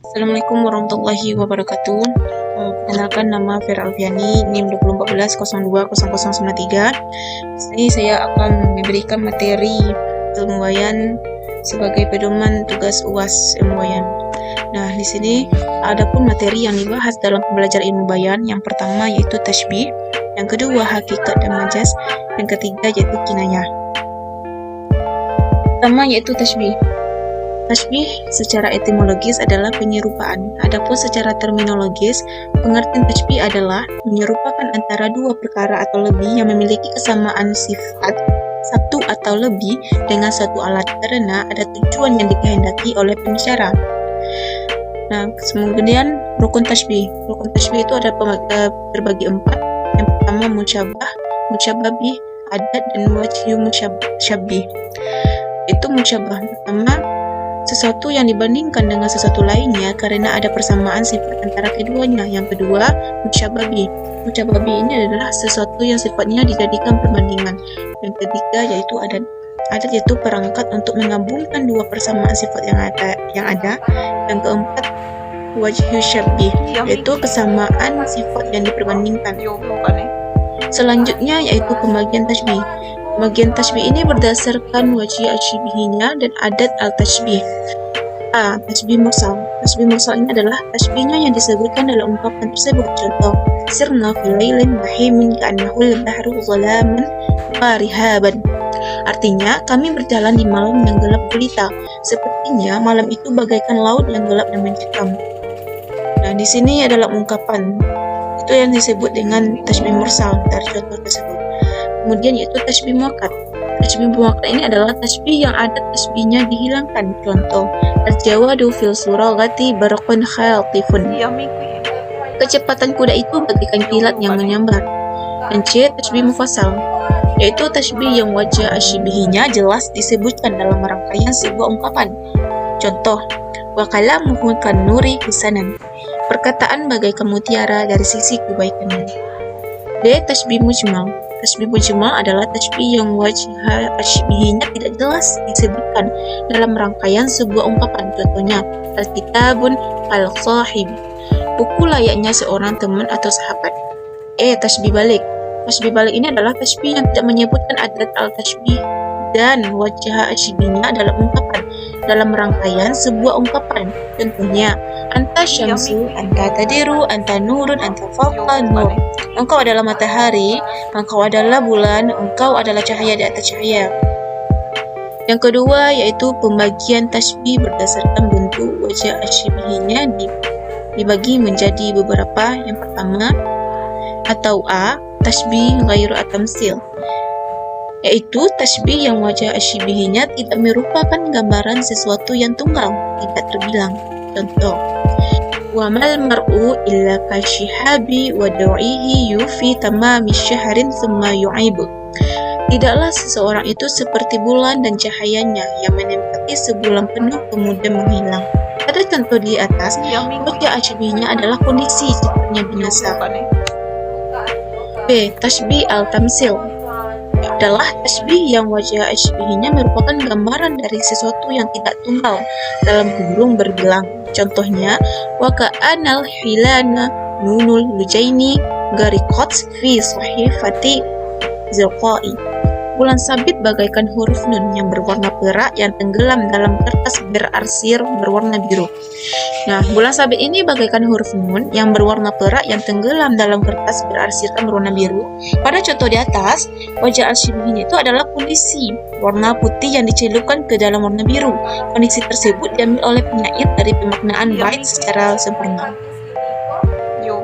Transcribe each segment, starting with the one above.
Assalamualaikum warahmatullahi wabarakatuh. Perkenalkan, nama Vera Alfiani, NIM 2014-02-0093. Di sini saya akan memberikan materi ilmu wayan sebagai pedoman tugas UAS ilmu wayan. Nah, di sini ada pun materi yang dibahas dalam pembelajaran ilmu bayan. Yang pertama yaitu tashbih, yang kedua hakikat dan majaz, yang ketiga yaitu kinayah. Pertama yaitu tashbih. Tashbih secara etimologis adalah penyerupaan. Adapun secara terminologis, pengertian tashbih adalah menyerupakan antara dua perkara atau lebih yang memiliki kesamaan sifat satu atau lebih dengan satu alat karena ada tujuan yang dikehendaki oleh pembicara. Nah, kemudian rukun tashbih. Rukun tashbih itu ada terbagi empat. Yang pertama musyabah, musyababih, adat, dan wajhu musyabbih. Itu musyabah. Pertama, sesuatu yang dibandingkan dengan sesuatu lainnya karena ada persamaan sifat antara keduanya. Yang kedua, musyababi. Musyababi ini adalah sesuatu yang sifatnya dijadikan perbandingan. Yang ketiga yaitu adat. Adat yaitu perangkat untuk menggabungkan dua persamaan sifat yang ada. Yang keempat, wajhu syabbih, yaitu kesamaan sifat yang diperbandingkan. Selanjutnya yaitu pembagian tashbih. Pembagian tashbih ini berdasarkan wajhi al-syibihnya dan adat al-tashbih. A. Tashbih mursal. Tashbih mursal ini adalah tashbihnya yang disebutkan dalam ungkapan tersebut. Contoh, sirna fi lailin mahimin ka'annahul bahru zalaman wa rihaban. Artinya, kami berjalan di malam yang gelap gulita. Sepertinya malam itu bagaikan laut yang gelap dan mencekam. Nah, di sini adalah ungkapan. Itu yang disebut dengan tashbih mursal dari contoh tersebut. Kemudian yaitu tashbih muakkad. Tashbih muakkad ini adalah tashbih yang adat tashbihnya dihilangkan. Contoh, al-jawadu fil suragati barqun khatifun. Kecepatan kuda itu bagaikan kilat yang menyambar. Dan C. Tashbih mufassal, yaitu tashbih yang wajah asyibihinya jelas disebutkan dalam rangkaian sebuah ungkapan. Contoh, wa kalamuhu kan nuri hisanan. Perkataan bagaikan mutiara dari sisi kebaikannya. D. Tashbih mujmal. Tashbih mujmal adalah tashbih yang wajah asyibihinya tidak jelas disebutkan dalam rangkaian sebuah ungkapan. Contohnya, al-kitabun al-sahib, buku layaknya seorang teman atau sahabat. E. Tashbih balik. Tashbih balik ini adalah tashbih yang tidak menyebutkan adat al-tashbih dan wajah asyibihnya dalam ungkapan dalam rangkaian sebuah ungkapan. Contohnya, anta syamsu, anta tadiru, anta nurun, anta fawqa nur. Engkau adalah matahari, engkau adalah bulan, engkau adalah cahaya di atas cahaya. Yang kedua yaitu pembagian tashbih berdasarkan bentuk wajah asyibihinya dibagi menjadi beberapa. Yang pertama atau A, tashbih ghairu at-tamtsil, yaitu tashbih yang wajah asyibihinya tidak merupakan gambaran sesuatu yang tunggal, tidak terbilang. Contoh, wa mal mar'u illa kasyihabi wa da'ihi yufi tamami syahrin thumma yu'ibu. Tidaklah seseorang itu seperti bulan dan cahayanya yang menempati sebulan penuh kemudian menghilang. Pada contoh di atas, wajah asyibihnya adalah kondisi sepertinya binasa. B. Tashbih al-tamsil adalah tashbih yang wajah asyibihnya merupakan gambaran dari sesuatu yang tidak tunggal dalam kurung berbilang. Contohnya, wa ka'anal hilana nunul lujaini gariqat fi sahifati zilqai. Bulan sabit bagaikan huruf nun yang berwarna perak yang tenggelam dalam kertas berarsir berwarna biru. Nah, bulan sabit ini bagaikan huruf nun yang berwarna perak yang tenggelam dalam kertas berarsirkan berwarna biru. Pada contoh di atas, wajah al-syibihnya itu adalah kondisi warna putih yang dicelupkan ke dalam warna biru. Kondisi tersebut diambil oleh penyair dari pemaknaan bait secara sempurna.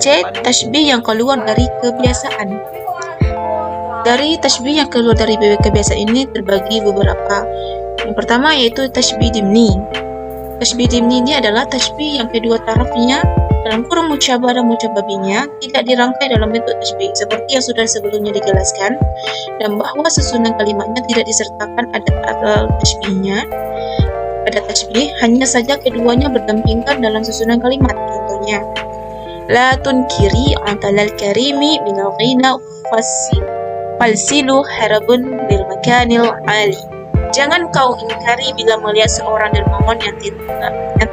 C. Tashbih yang keluar dari kebiasaan. Dari tashbih yang keluar dari kebiasaan ini terbagi beberapa. Yang pertama yaitu tashbih dimni. Tashbih dimni ini adalah tashbih yang kedua tarafnya dalam kurung musyabah dan musyababinya tidak dirangkai dalam bentuk tashbih seperti yang sudah sebelumnya dijelaskan, dan bahwa susunan kalimatnya tidak disertakan adat tashbihnya. Pada tashbih hanya saja keduanya berdampingan dalam susunan kalimat. Contohnya, la tunkiri antalal karimi minal ghina falsilu harabun lil makanil ali. Jangan kau ingkari bila melihat seorang dermawan yang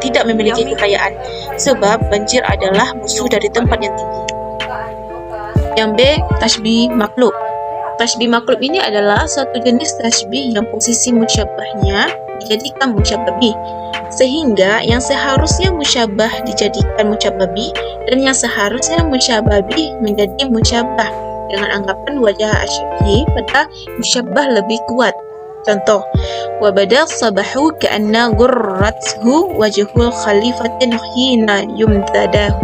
tidak memiliki kekayaan, sebab banjir adalah musuh dari tempat yang tinggi. Yang B, tashbih maklub. Tashbih maklub ini adalah suatu jenis tashbih yang posisi musyabbahnya dijadikan musyabbah bih, sehingga yang seharusnya musyabbah dijadikan musyabbah bih dan yang seharusnya musyabbah bih menjadi musyabbah, dengan anggapan wajah asyabih pada musyabbah lebih kuat. Contoh, wa badal sabahu ka'anna gurrathu wajhul khalifatin hina yumtadahu.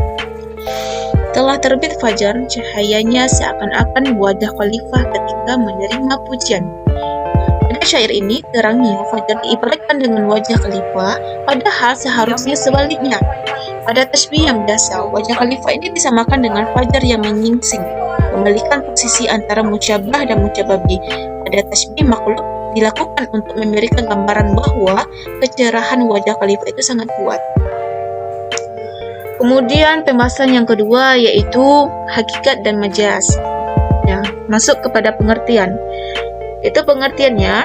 Telah terbit fajar, cahayanya seakan-akan wajah khalifah ketika menerima pujian. Pada syair ini, terangnya fajar diibaratkan dengan wajah khalifah, padahal seharusnya sebaliknya. Pada tasbih yang biasa, wajah khalifah ini disamakan dengan fajar yang menyingsing, kembalikan posisi antara musyabbah dan musyabbah bih. Pada tasbih maklub dilakukan untuk memberikan gambaran bahwa kecerahan wajah khalifah itu sangat kuat. Kemudian pembahasan yang kedua yaitu hakikat dan majaz. Ya, masuk kepada pengertian. Itu pengertiannya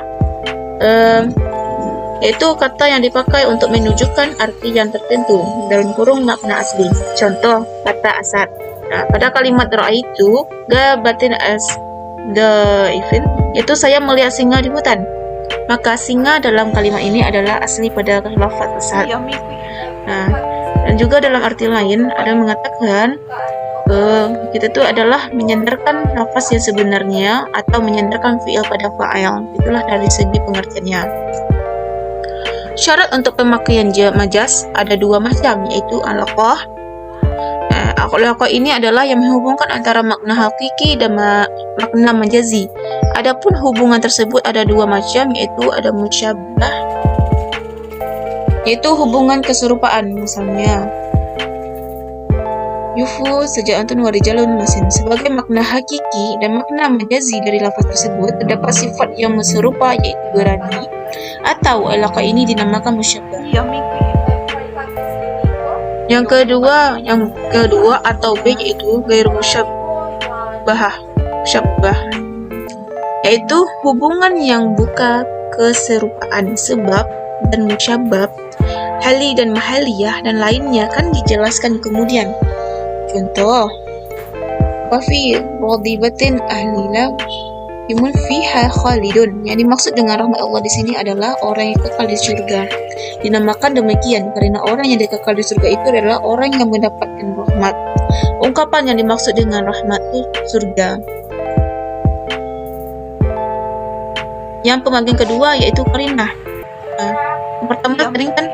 yaitu kata yang dipakai untuk menunjukkan arti yang tertentu dalam kurung makna asli. Contoh kata asad. Nah, pada kalimat ra'aitu gabatin as the event, yaitu saya melihat singa di hutan. Maka singa dalam kalimat ini adalah asli pada lafaz asad. Nah, dan juga dalam arti lain ada mengatakan kita itu adalah menyandarkan lafaz yang sebenarnya atau menyandarkan fi'il pada fa'il. Itulah dari segi pengertiannya. Syarat untuk pemakaian majaz ada dua macam, yaitu alaqah. Alaqah ini adalah yang menghubungkan antara makna hakiki dan makna majazi. Adapun hubungan tersebut ada dua macam, yaitu ada musyabbah, yaitu hubungan keserupaan. Misalnya yufu saja'atun wa rijalun masin. Sebagai makna hakiki dan makna majazi dari lafaz tersebut terdapat sifat yang serupa, yaitu berani, atau alaqah ini dinamakan musyabbah. Yang kedua atau B yaitu gair musyabbah, yaitu hubungan yang bukan keserupaan, sebab dan musyabbab, hali dan mahaliyah dan lainnya kan dijelaskan kemudian. Contoh, wa fi radibatin ahlila imun fiha khalidun. Yang dimaksud dengan rahmat Allah di sini adalah orang yang kekal di surga. Dinamakan demikian karena orang yang kekal di surga itu adalah orang yang mendapatkan rahmat. Ungkapan yang dimaksud dengan rahmat itu surga. Yang pembagian kedua yaitu qarinah. Yang pertama tadi kan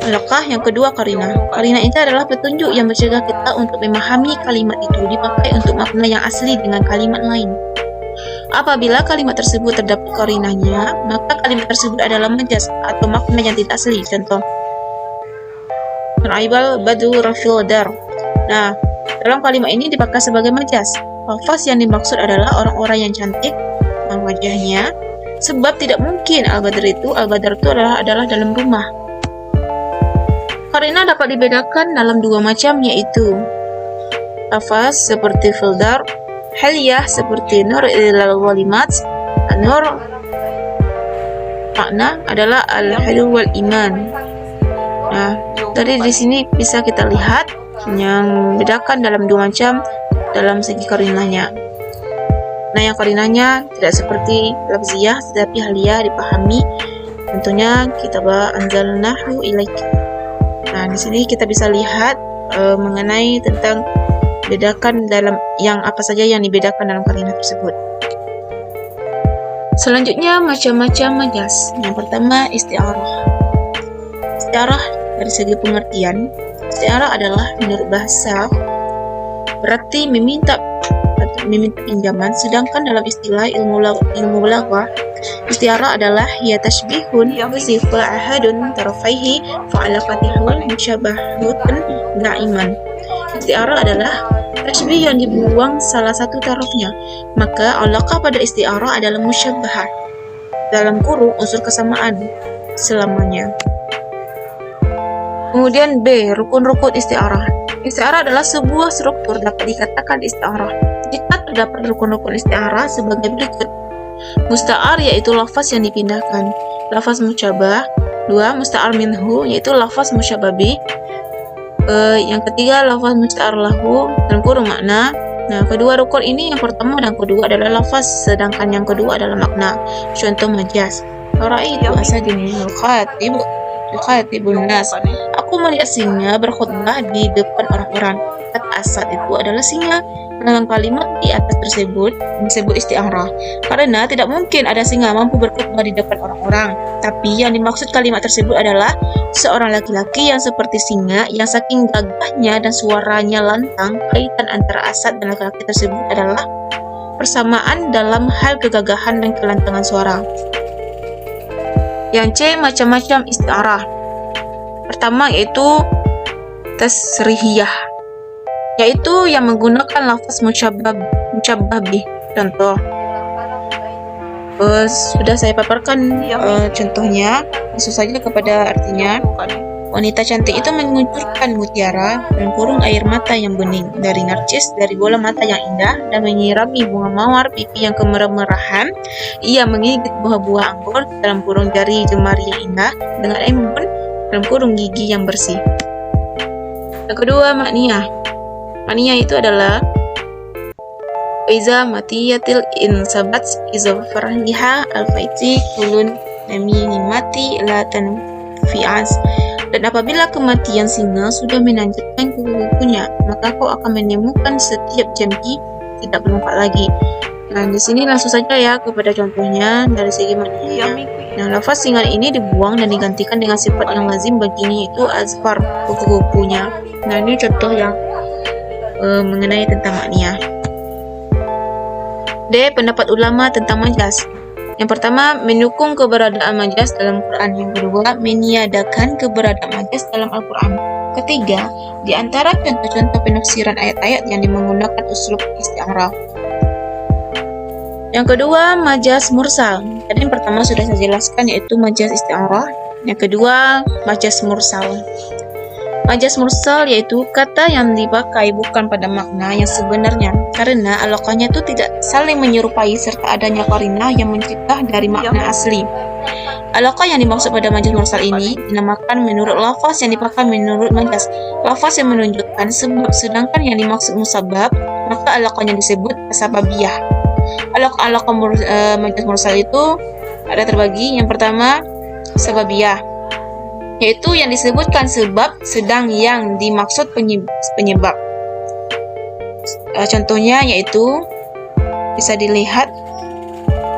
alaqah, yang kedua qarinah. Qarinah itu adalah petunjuk yang mencegah kita untuk memahami kalimat itu dipakai untuk makna yang asli dengan kalimat lain. Apabila kalimat tersebut terdapat qarinahnya, maka kalimat tersebut adalah majaz atau makna yang tidak asli. Contoh, Raibal badu rafil dar. Nah, dalam kalimat ini dipakai sebagai majaz. Lafaz yang dimaksud adalah orang-orang yang cantik wajahnya, sebab tidak mungkin al-badar itu adalah dalam rumah. Qarinah dapat dibedakan dalam dua macam, yaitu lafaz seperti fildar, haliyah seperti nur ilal walimat. Nur makna adalah al-halu wal iman. Nah, dari di sini bisa kita lihat yang bedakan dalam dua macam dalam segi qarinahnya. Nah, yang qarinahnya tidak seperti lafziyah tetapi haliyah dipahami. Tentunya kita anzalnahu ilaik. Nah, di sini kita bisa lihat mengenai tentang bedakan dalam yang apa saja yang dibedakan dalam qarinah tersebut. Selanjutnya macam-macam majaz. Yang pertama isti'arah. Isti'arah dari segi pengertian, isti'arah adalah menurut bahasa berarti meminta pinjaman, sedangkan dalam istilah ilmu balaghah isti'arah adalah ya tashbihun sifa ahadun tarafaihi fa'alaqatihi wal musyabbahun na'iman. Isti'arah adalah tashbih yang dibuang salah satu tarafnya, maka alaqah pada isti'arah adalah musyabbah dalam kurung unsur kesamaan selamanya. Kemudian B, rukun-rukun isti'arah. Isti'arah adalah sebuah struktur dapat dikatakan isti'arah jika terdapat rukun-rukun isti'arah sebagai berikut. Musta'ar yaitu lafaz yang dipindahkan, lafaz musyabbah Dua, musta'ar minhu, yaitu lafaz musyabbabi. Yang ketiga, lafaz musta'ar lahu dalam kurung makna. Nah, kedua rukun ini yang pertama dan kedua adalah lafaz, sedangkan yang kedua adalah makna. Contoh majaz. Ra'aitu asadin yukhatibun nas. Aku melihat singa berkhutbah di depan orang-orang. Kata asad itu adalah singa. Dengan kalimat di atas tersebut disebut isti'arah, karena tidak mungkin ada singa mampu berkhutbah di depan orang-orang. Tapi yang dimaksud kalimat tersebut adalah seorang laki-laki yang seperti singa, yang saking gagahnya dan suaranya lantang. Kaitan antara asad dan laki-laki tersebut adalah persamaan dalam hal kegagahan dan kelantangan suara. Yang C, macam-macam isti'arah. Pertama yaitu tasrihiyah, yaitu yang menggunakan lafaz musyabbah bih. Contoh, sudah saya paparkan contohnya. Langsung saja kepada artinya. Wanita cantik itu mengucurkan mutiara dan kurung air mata yang bening dari narcis, dari bola mata yang indah, dan menyirami bunga mawar pipi yang kemerah-merahan. Ia menggigit buah-buah anggur dalam kurung jari jemari yang indah dengan embun dalam kurung gigi yang bersih. Yang kedua, makniyah. Makniyah itu adalah iza matiyatil insabat izofarliha alfaiti kulun namimati la tanfi'as. Dan apabila kematian singa sudah menanjakkan kuku-kukunya, maka kau akan menemukan setiap jambi tidak bermanfaat lagi. Nah, di sini langsung saja ya kepada contohnya dari segi maknanya. Nah, lafaz singa ini dibuang dan digantikan dengan sifat yang lazim baginya, yaitu azfar, kuku-kukunya. Nah, ini contoh yang mengenai tentang makniyah. D. Pendapat ulama tentang majaz. Yang pertama, mendukung keberadaan majaz dalam Quran. Yang kedua, meniadakan keberadaan majaz dalam Al-Quran. Ketiga, di antara contoh-contoh penafsiran ayat-ayat yang menggunakan uslub isti'arah. Yang kedua, majaz mursal. Tadi yang pertama sudah saya jelaskan, yaitu majaz isti'arah. Yang kedua, majaz mursal. Majaz mursal yaitu kata yang dipakai bukan pada makna yang sebenarnya, karena alaqahnya itu tidak saling menyerupai serta adanya qarinah yang mencegah dari makna asli. Alaqah yang dimaksud pada majaz mursal ini dinamakan menurut lafaz yang dipakai menurut majaz. Lafaz yang menunjukkan sebab, sedangkan yang dimaksud musabab, maka alaqahnya disebut sababiyah. Alaqah majaz mursal itu ada terbagi. Yang pertama, sababiyah, yaitu yang disebutkan sebab, sedang yang dimaksud penyebab. Contohnya yaitu bisa dilihat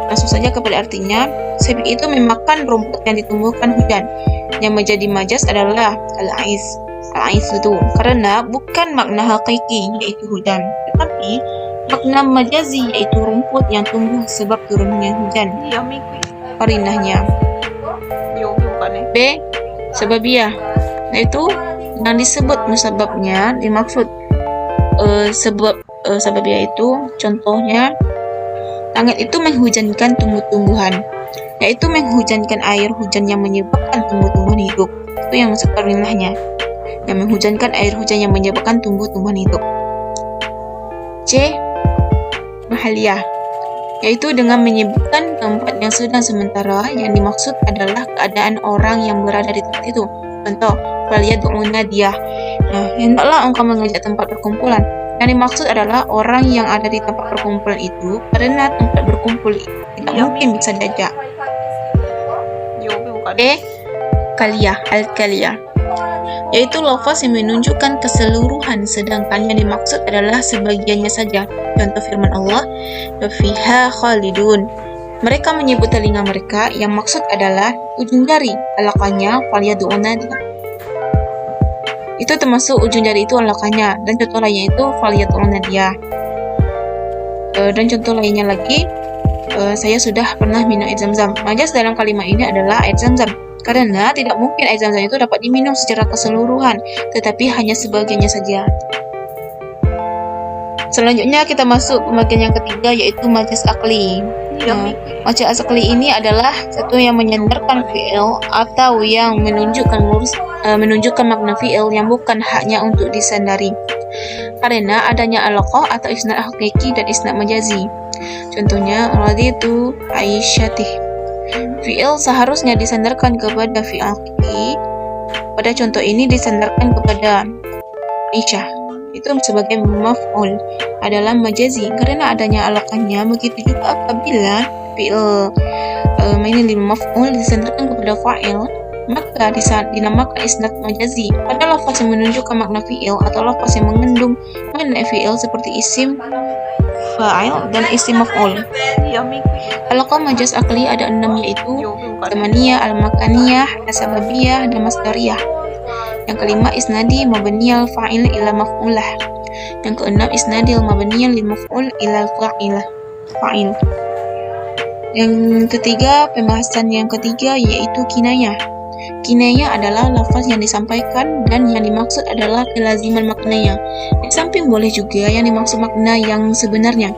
langsung saja kepada artinya. Sabik itu memakan rumput yang ditumbuhkan hujan. Yang menjadi majaz adalah al-ais itu karena bukan makna hakiki yaitu hujan, tetapi makna majazi yaitu rumput yang tumbuh sebab turunnya hujan. Qarinahnya. B. Sababiyah, yaitu yang disebut musababnya dimaksud sebab. Sababiyah itu contohnya, langit itu menghujankan tumbuh-tumbuhan, yaitu menghujankan air hujan yang menyebabkan tumbuh-tumbuhan hidup. Itu yang maksud qarinahnya, yang menghujankan air hujan yang menyebabkan tumbuh-tumbuhan hidup. C. Mahaliyah, yaitu dengan menyebutkan tempat yang sedang sementara. Yang dimaksud adalah keadaan orang yang berada di tempat itu. Contoh, faliyad'una dia. Nah, hendaklah engkau mengajak tempat perkumpulan. Yang dimaksud adalah orang yang ada di tempat perkumpulan itu, karena tempat berkumpul tidak mungkin bisa diajak. E. Kaliyah, al-kaliyah, yaitu lafaz yang menunjukkan keseluruhan, sedangkan yang dimaksud adalah sebagiannya saja. Contoh firman Allah, "Fiha khalidun." Mereka menyebut telinga mereka, yang maksud adalah ujung jari. Alaqahnya falyadu'una dia. Itu termasuk ujung jari itu alaqahnya, dan contoh lainnya itu falyadu'una dia. Dan contoh lainnya lagi, saya sudah pernah minum air zam-zam. Majaz dalam kalimat ini adalah air zam-zam, karena tidak mungkin air zam-zam itu dapat diminum secara keseluruhan, tetapi hanya sebagiannya saja. Selanjutnya kita masuk pembagian yang ketiga, yaitu majaz akli. Majaz akli ini adalah satu yang menyandarkan fi'il atau yang menunjukkan makna fi'il yang bukan haknya untuk disandari, karena adanya alaqah atau isnad hakiki dan isnad majazi. Contohnya, raditu aisyatih. Fi'il seharusnya disandarkan kepada fi'il haqiqi. Pada contoh ini disandarkan kepada Aisyah. Itu sebagai maf'ul adalah majazi karena adanya alakannya. Begitu juga apabila fi'il ini lil maf'ul disandarkan kepada fa'il, maka dinamakan isnad majazi pada lafaz yang menunjukkan makna fi'il atau lafaz yang mengandung makna fi'il seperti isim fa'il dan isim maf'ul. Alaqah majaz akli ada 6, yaitu zamaniyah, al-makaniyah, al-sababiyah, dan masdariyah. Yang kelima isnadi mabniyal fa'il ila maf'ulah. Yang keenam isnadil mabniyal lil maf'ul ila fa'il. Yang ketiga, pembahasan yang ketiga yaitu kinayah. Kinayah adalah lafaz yang disampaikan dan yang dimaksud adalah kelaziman maknanya. Di samping boleh juga yang dimaksud makna yang sebenarnya.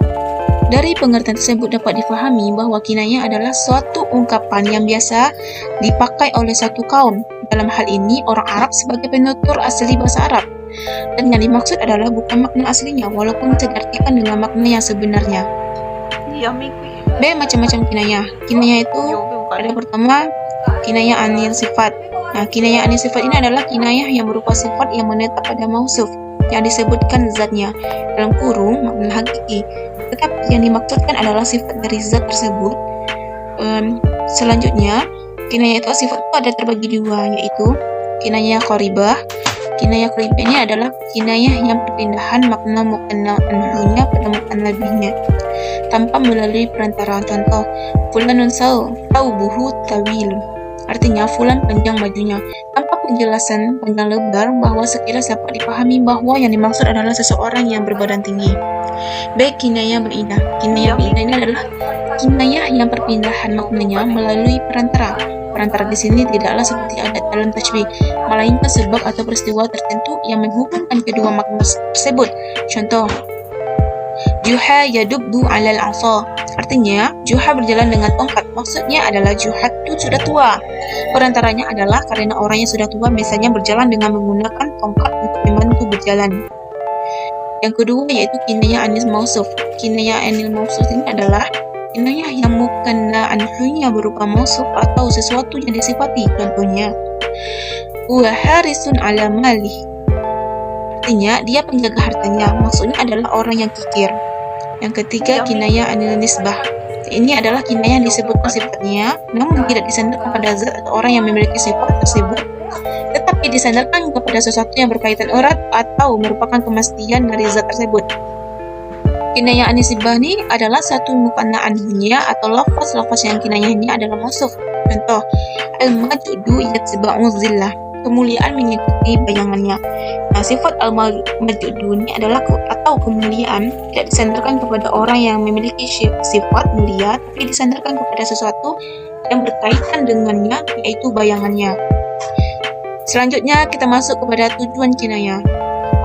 Dari pengertian tersebut dapat difahami bahwa kinayah adalah suatu ungkapan yang biasa dipakai oleh satu kaum. Dalam hal ini orang Arab sebagai penutur asli bahasa Arab. Dan yang dimaksud adalah bukan makna aslinya walaupun bisa diartikan dengan makna yang sebenarnya. B. Macam-macam kinayah. Kinayah itu ada pertama kinayah anil sifat. Nah, kinayah anil sifat ini adalah kinayah yang berupa sifat yang menetap pada mausuf yang disebutkan zatnya dalam kurung makna hakiki, tetapi yang dimaksudkan adalah sifat dari zat tersebut. Selanjutnya, kinayah itu sifat itu ada terbagi dua, yaitu kinayah qaribah. Kinayah qaribah ini adalah kinayah yang perpindahan makna muqanna anhunya pada muqanna bihnya tanpa melalui perantara. Contoh, fulanun thawbuhu tawil. Artinya fulan panjang bajunya, tanpa penjelasan panjang lebar bahwa sekilas dapat dipahami bahwa yang dimaksud adalah seseorang yang berbadan tinggi. B. Kinayah ba'idah. Kinayah ba'idah ini adalah kinayah yang perpindahan maknanya melalui perantara. Perantara di sini tidaklah seperti adat dalam tajwid, melainkan sebab atau peristiwa tertentu yang menghubungkan kedua makna tersebut. Contoh, Juha yadubdu alal asa. Artinya, Juha berjalan dengan tongkat. Maksudnya adalah Juha itu sudah tua. Perantaranya adalah karena orang yang sudah tua biasanya berjalan dengan menggunakan tongkat untuk membantu berjalan. Yang kedua yaitu kinayah anil mausuf. Kinayah anil mausuf ini adalah kinayah yang mukanna anhunya berupa mausuf atau sesuatu yang disifati. Contohnya, huwa harisun ala malih. Artinya, dia penjaga hartanya. Maksudnya adalah orang yang kikir. Yang ketiga, kinayah anil nisbah. Ini adalah kinayah yang disebutkan sifatnya, namun tidak disandarkan pada zat atau orang yang memiliki sifat tersebut, tetapi disandarkan kepada sesuatu yang berkaitan erat atau merupakan kemastian dari zat tersebut. Kinayah anil nisbah ini adalah satu mukanna anhunya atau lafaz yang kinayahnya adalah mausuf. Contoh, al-majdu yatba'u zillah. Kemuliaan mengikuti bayangannya. Nah, sifat al-majdu ini adalah atau kemuliaan tidak disandarkan kepada orang yang memiliki sifat mulia, tapi disandarkan kepada sesuatu yang berkaitan dengannya, yaitu bayangannya. Selanjutnya kita masuk kepada tujuan kinayah.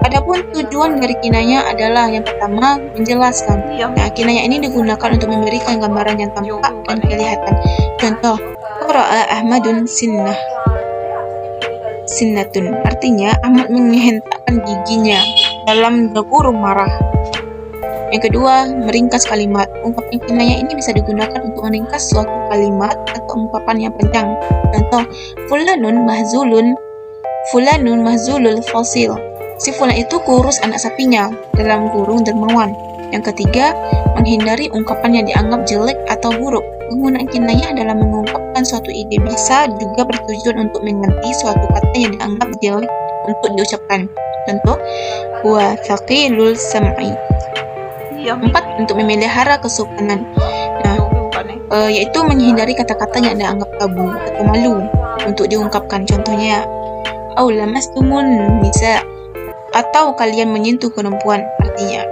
Adapun tujuan dari kinayah adalah yang pertama menjelaskan. Nah, kinayah ini digunakan untuk memberikan gambaran yang tampak dan kelihatan. Contoh, qara'a Ahmadun sinnatun. Artinya Ahmad menghentakkan giginya dalam kurung marah. Yang kedua, meringkas kalimat. Ungkapan kinayah ini bisa digunakan untuk meringkas suatu kalimat atau ungkapan yang panjang. Contoh, fulanun mahzulul fasil. Si fulan itu kurus anak sapinya dalam kurung dermawan. Yang ketiga, menghindari ungkapan yang dianggap jelek atau buruk. Penggunaan kinayah dalam mengungkapkan suatu ide bisa juga bertujuan untuk mengganti suatu kata yang dianggap jelek untuk diucapkan. Contoh, huwa thaqilul sam'i. 4. Untuk memelihara kesopanan. Nah, yaitu menghindari kata-kata yang dianggap tabu atau malu untuk diungkapkan. Contohnya, au lamastumun nisa, atau kalian menyentuh perempuan. Artinya,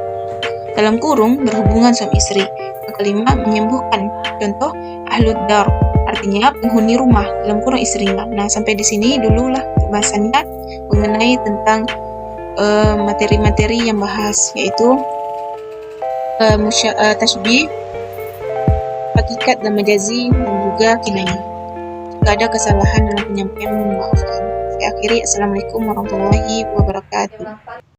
dalam kurung berhubungan suami istri. Yang kelima, menyembuhkan. Contoh, ahlud dar, artinya penghuni rumah, dalam kurung istrinya. Nah, sampai di sini dululah pembahasannya mengenai tentang materi-materi yang bahas, yaitu tashbih, hakikat dan majazi, dan juga kinayah. Jika ada kesalahan dalam penyampaian, mohon maafkan. Saya akhiri. Assalamualaikum warahmatullahi wabarakatuh.